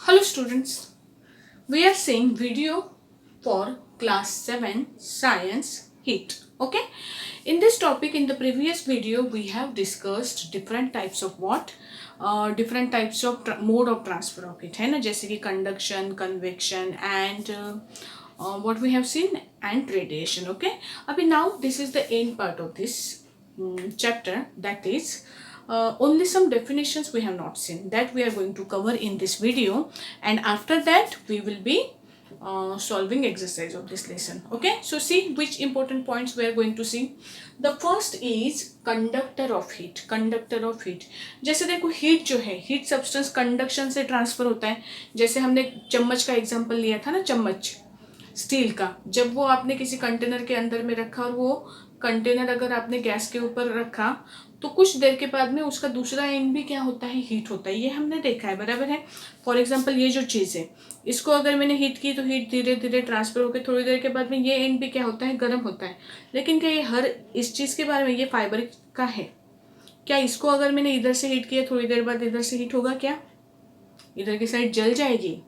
Hello students, we are seeing video for class 7 science heat. Okay, in this topic in the previous video we have discussed different types of what different types of mode of transfer of heat है ना, जैसे कि conduction, convection and what we have seen and radiation. Okay, अभी now this is the end part of this chapter, that is only some definitions we have not seen, that we are going to cover in this video, and after that we will be solving exercise of this lesson. Okay, so see which important points we are going to see. The first is conductor of heat. Conductor of heat, जैसे देखो heat जो है, heat substance conduction से transfer होता है. जैसे हमने चम्मच का एग्जांपल लिया था ना, चम्मच स्टील का, जब वो आपने किसी कंटेनर के अंदर में रखा और वो कंटेनर अगर आपने गैस के ऊपर रखा तो कुछ देर के बाद में उसका दूसरा एंड भी क्या होता है, हीट होता है. ये हमने देखा है, बराबर है. फॉर एग्जांपल ये जो चीज़ है, इसको अगर मैंने हीट की तो हीट धीरे धीरे ट्रांसफर होकर थोड़ी देर के बाद में ये एंड भी क्या होता है, गर्म होता है. लेकिन क्या ये हर इस चीज़ के बारे में, ये फाइबर का है, क्या इसको अगर मैंने इधर से हीट किया थोड़ी देर बाद इधर से हीट होगा क्या? इधर की साइड जल जाएगी,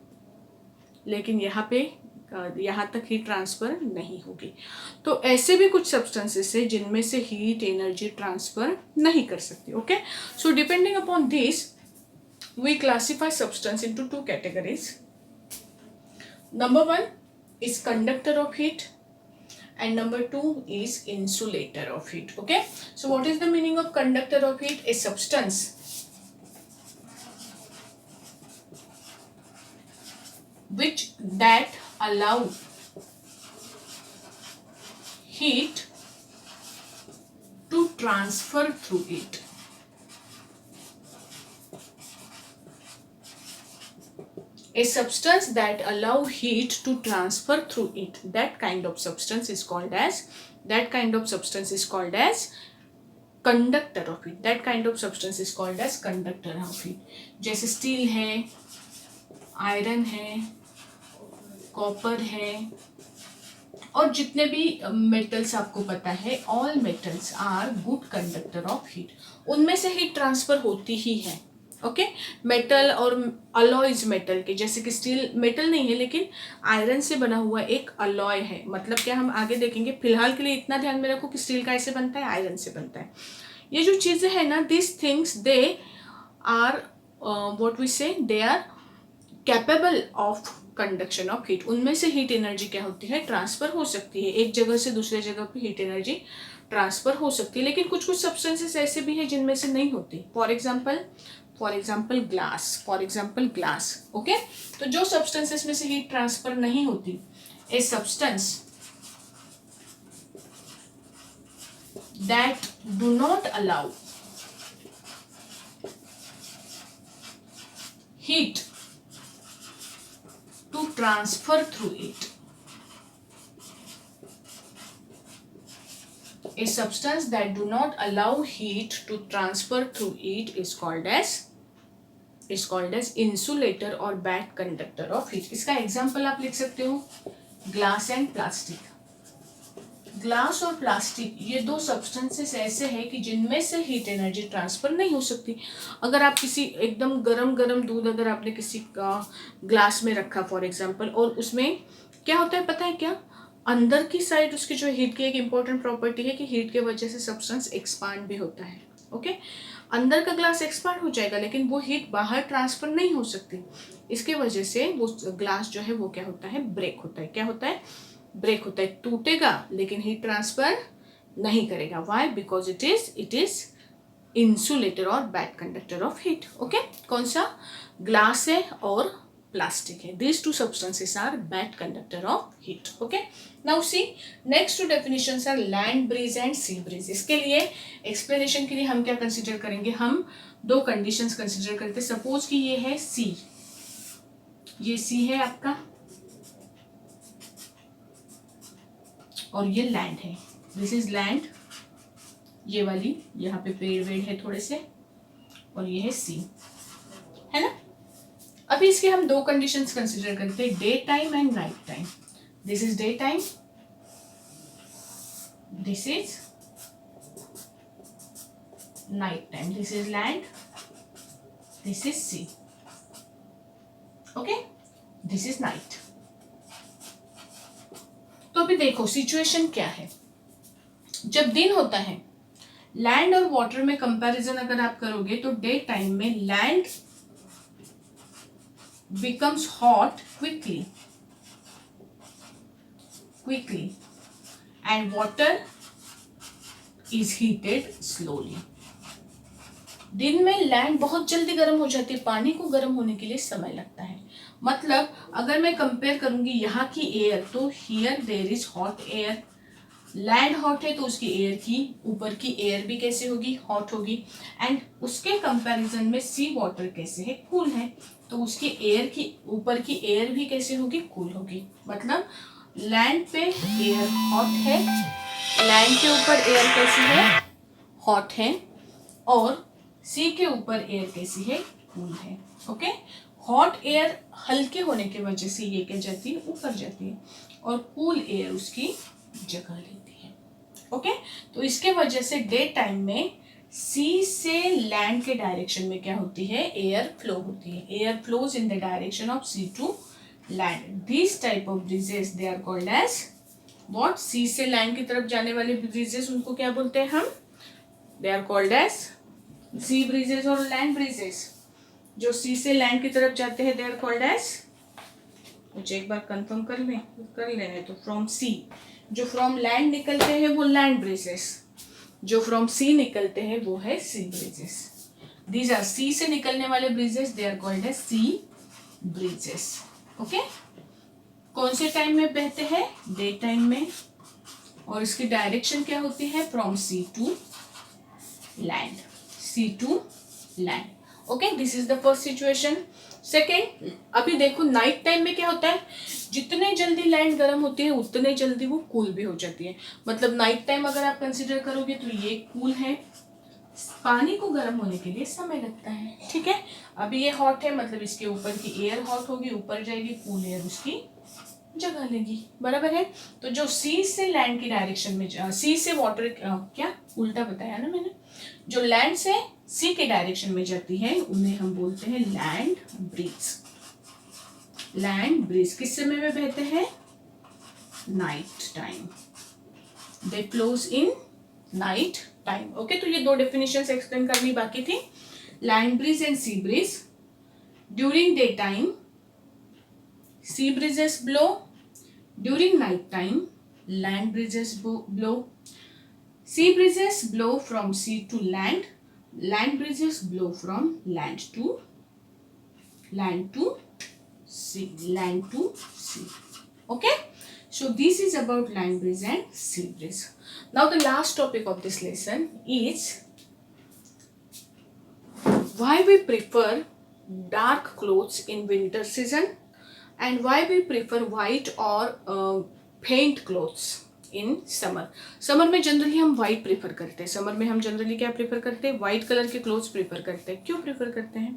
लेकिन यहाँ तक हीट ट्रांसफर नहीं होगी. तो ऐसे भी कुछ सब्सटेंसेस है जिनमें से हीट एनर्जी ट्रांसफर नहीं कर सकती. Okay, so depending upon this we classify substance into two categories. Number 1 is conductor of heat and number 2 is insulator of heat. Okay, so what is the meaning of conductor of heat? A substance which that allow heat to transfer through it. A substance that allow heat to transfer through it, that kind of substance is called as conductor of heat. That kind of substance is called as conductor of heat. जैसे steel है, iron है, copper है, और जितने भी metals आपको पता है, all metals are good conductor of heat. उनमें से हीट ट्रांसफर होती ही है. ओके, मेटल और अलॉयज मेटल के, जैसे कि स्टील मेटल नहीं है लेकिन आयरन से बना हुआ एक अलॉय है. मतलब क्या, हम आगे देखेंगे. फिलहाल के लिए इतना ध्यान में रखो कि स्टील का ऐसे बनता है, आयरन से बनता है. ये जो चीज़ें हैं ना, this things they are what we say, they are capable of conduction of heat. उनमें से हीट एनर्जी क्या होती है, ट्रांसफर हो सकती है. एक जगह से दूसरे जगह पे हीट एनर्जी ट्रांसफर हो सकती है. लेकिन कुछ सब्सटेंसेस ऐसे भी हैं जिनमें से नहीं होती. For example glass. ओके, तो जो सब्सटेंसेस में से हीट ट्रांसफर नहीं होती, a substance that do not allow heat to transfer through it. A substance that do not allow heat to transfer through it is called as insulator or bad conductor of heat. इसका example आप लिख सकते हो, glass and plastic. Glass और plastic ये दो substances ऐसे हैं कि जिनमें से हीट एनर्जी ट्रांसफर नहीं हो सकती. अगर आप किसी एकदम गरम दूध अगर आपने किसी का ग्लास में रखा फॉर एग्जांपल, और उसमें क्या होता है पता है क्या, अंदर की साइड उसकी जो हीट की एक इम्पॉर्टेंट प्रॉपर्टी है कि हीट के वजह से सब्सटेंस एक्सपांड भी होता है. ओके, अंदर का ग्लास एक्सपांड हो जाएगा लेकिन वो हीट बाहर ट्रांसफर नहीं हो सकती. इसके वजह से वो ग्लास जो है वो क्या होता है, ब्रेक होता है. क्या होता है, ब्रेक होता है. टूटेगा लेकिन हीट ट्रांसफर नहीं करेगा. Why? Because it is insulator और bad conductor of heat. Okay, कौन सा, ग्लास है और प्लास्टिक है. These two substances are bad conductor of heat. Okay, now see next two definitions are land breeze and sea breeze. इसके लिए explanation के लिए हम क्या कंसिडर करेंगे, हम दो कंडीशंस कंसिडर करते हैं. सपोज कि ये है सी, ये सी है आपका और ये लैंड है. दिस इज लैंड, ये वाली यहाँ पे पेड़ वेड़ है थोड़े से, और ये है सी, है ना. अभी इसके हम दो कंडीशंस कंसिडर करते हैं, day time and night time. This is day time, this is night time. This is land, this is sea. Okay, this is night. तो अभी देखो सिचुएशन क्या है। जब दिन होता है, लैंड और वाटर में कंपैरिजन अगर आप करोगे तो डे टाइम में land becomes hot quickly and water is heated slowly। दिन में लैंड बहुत जल्दी गर्म हो जाती है, पानी को गर्म होने के लिए समय लगता है। मतलब अगर मैं कंपेयर करूंगी यहाँ की एयर, तो here there is hot air. Land hot है तो उसकी एयर की ऊपर की एयर भी कैसे होगी, हॉट होगी। एंड उसके कंपैरिजन में सी वाटर कैसे है, कूल है, तो उसकी एयर की ऊपर की एयर भी कैसे होगी, कूल होगी। मतलब लैंड पे एयर हॉट है, लैंड के ऊपर एयर कैसी है, हॉट है, और सी के ऊपर एयर कैसी है, कूल है। ओके, हॉट एयर हल्के होने की वजह से ये क्या जाती है, ऊपर जाती है, और कूल एयर उसकी जगह लेती है। ओके, तो इसके वजह से डे टाइम में सी से लैंड के डायरेक्शन में क्या होती है, एयर फ्लो होती है। Air flows in the direction of sea to land. This type of breezes they are called as what, sea से लैंड की तरफ जाने वाले ब्रीजेस उनको क्या बोलते हैं हम, they are called as sea breezes और लैंड ब्रीजेस। जो सी से लैंड की तरफ जाते हैं दे आर कॉल्ड एज, मुझे एक बार कंफर्म कर लेने तो फ्रॉम सी, जो फ्रॉम लैंड निकलते हैं वो लैंड ब्रीजेस, जो फ्रॉम सी निकलते हैं वो है sea breezes. These are sea से निकलने वाले breezes, they are called as sea breezes. Okay, कौन से टाइम में बहते हैं, डे टाइम में, और इसकी डायरेक्शन क्या होती है, from sea to land, sea to land. Okay, this is the first situation. Second, अभी देखो नाइट टाइम में क्या होता है, जितने जल्दी लैंड गर्म होती है उतने जल्दी वो कूल भी हो जाती है। मतलब नाइट टाइम अगर आप कंसिडर करोगे तो ये कूल है, पानी को गर्म होने के लिए समय लगता है। ठीक है, अभी ये हॉट है, मतलब इसके ऊपर की एयर हॉट होगी, ऊपर जाएगी, कूल एयर उसकी जगह लेगी। बराबर है। तो जो सी से लैंड की डायरेक्शन में, सी से वाटर, क्या उल्टा बताया ना मैंने, जो लैंड से सी के डायरेक्शन में जाती है उन्हें हम बोलते हैं लैंड ब्रीज। लैंड ब्रीज किस समय में बहते हैं, night time, they flows in night time. Okay, तो ये दो डेफिनेशंस एक्सप्लेन करनी बाकी थी, land breeze and sea bridge. During day time sea breezes blow, during night time land breezes blow. Sea breezes blow from sea to land, land breezes blow from land to sea, land to sea. Okay, so this is about land breeze and sea breeze. Now the last topic of this lesson is why we prefer dark clothes in winter season and why we prefer white or faint clothes in summer. Summer में generally हम white prefer करते हैं, summer में हम generally क्या prefer करते हैं, white colour के क्लोथ्स प्रेफर करते हैं। क्यों प्रेफर करते हैं,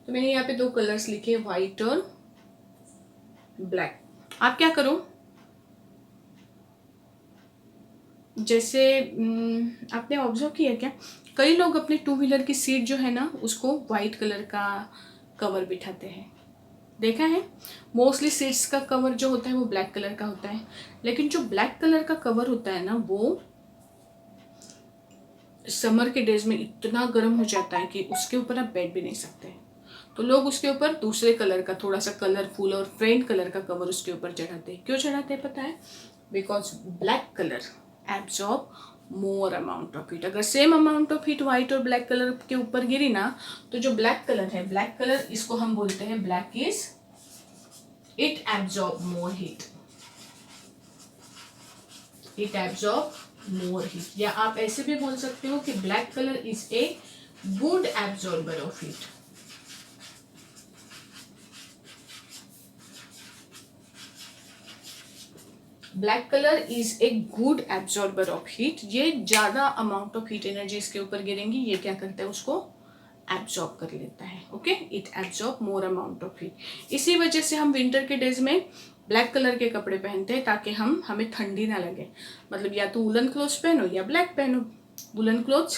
तो मैंने यहाँ पे दो कलर्स लिखे, white और black। आप क्या करो, जैसे आपने ऑब्जर्व किया क्या, कई लोग अपने टू व्हीलर की सीट जो है ना उसको वाइट कलर का कवर बिठाते हैं, देखा है। मोस्टली सीट्स का कवर जो होता है वो ब्लैक कलर का होता है, लेकिन जो ब्लैक कलर का कवर होता है ना वो समर के डेज में इतना गर्म हो जाता है कि उसके ऊपर आप बैठ भी नहीं सकते। तो लोग उसके ऊपर दूसरे कलर का थोड़ा सा कलरफुल और फेंट कलर का कवर उसके ऊपर चढ़ाते हैं। क्यों चढ़ाते हैं पता है, because black colour absorb more amount of heat. अगर same amount of heat white और ब्लैक कलर के ऊपर गिरी ना, तो जो ब्लैक कलर है, ब्लैक कलर इसको हम बोलते हैं, black is it absorb more heat, it absorb more heat. या आप ऐसे भी बोल सकते हो कि black colour is a good absorber of heat. Black colour is a good absorber of heat. ये ज्यादा अमाउंट ऑफ हीट एनर्जी इसके ऊपर गिरेंगी, ये क्या करता है, उसको एब्जॉर्ब कर लेता है। Okay, it absorb more amount of heat. इसी वजह से हम विंटर के डेज में ब्लैक कलर के कपड़े पहनते हैं ताकि हमें ठंडी ना लगे। मतलब या तो वुलन क्लोथ्स पहनो या ब्लैक पहनो। वुलन क्लोथ्स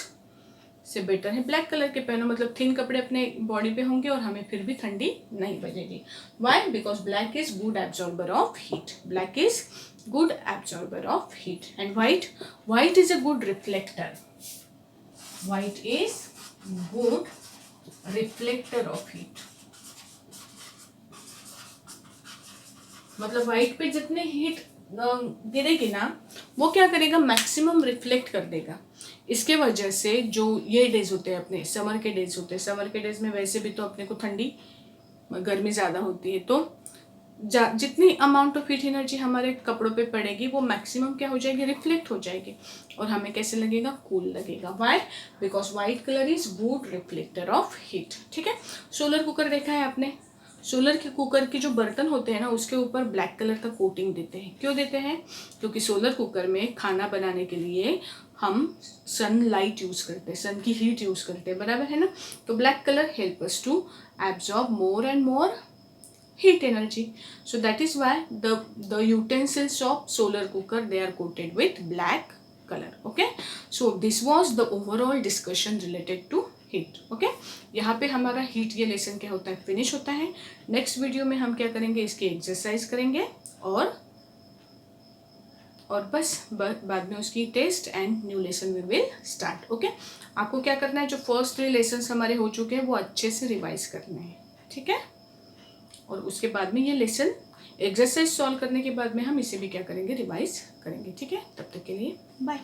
से बेटर है ब्लैक कलर के पहनो, मतलब थिन कपड़े अपने बॉडी पे होंगे और हमें फिर भी ठंडी नहीं बजेगी. Why? Because black is good absorber of heat. Black is good absorber of heat. And white is a good reflector. White is good reflector of heat. मतलब व्हाइट पे जितने हीट गिरेगी ना वो क्या करेगा, मैक्सिमम रिफ्लेक्ट कर देगा. इसके वजह से जो ये डेज होते हैं अपने समर के डेज होते हैं, समर के डेज में वैसे भी तो अपने को ठंडी गर्मी ज़्यादा होती है, तो जितनी अमाउंट ऑफ हीट एनर्जी हमारे कपड़ों पे पड़ेगी वो मैक्सिमम क्या हो जाएगी, रिफ्लेक्ट हो जाएगी और हमें कैसे लगेगा, कूल लगेगा. Why? Because white colour is good reflector of heat. ठीक है. सोलर कुकर देखा है आपने. सोलर के कुकर के जो बर्तन होते हैं ना उसके ऊपर ब्लैक कलर का कोटिंग देते हैं. क्यों देते हैं? क्योंकि सोलर कुकर में खाना बनाने के लिए हम सनलाइट यूज़ करते हैं, सन की हीट यूज़ करते हैं, बराबर है ना. तो black colour help us to absorb more and more heat energy. So that is why the utensils of solar cooker, they are coated with black color. Okay, so this was the overall discussion related to heat. Okay, यहाँ पे हमारा heat ये lesson क्या होता है, finish होता है. Next video में हम क्या करेंगे, इसकी एक्सरसाइज करेंगे और बस बाद में उसकी test and new lesson we will start. Okay, आपको क्या करना है, जो फर्स्ट 3 लेसन हमारे हो चुके हैं वो अच्छे से रिवाइज करने हैं. ठीक है. और उसके बाद में ये लेसन एक्सरसाइज सॉल्व करने के बाद में हम इसे भी क्या करेंगे, रिवाइज करेंगे. ठीक है. तब तक के लिए बाय.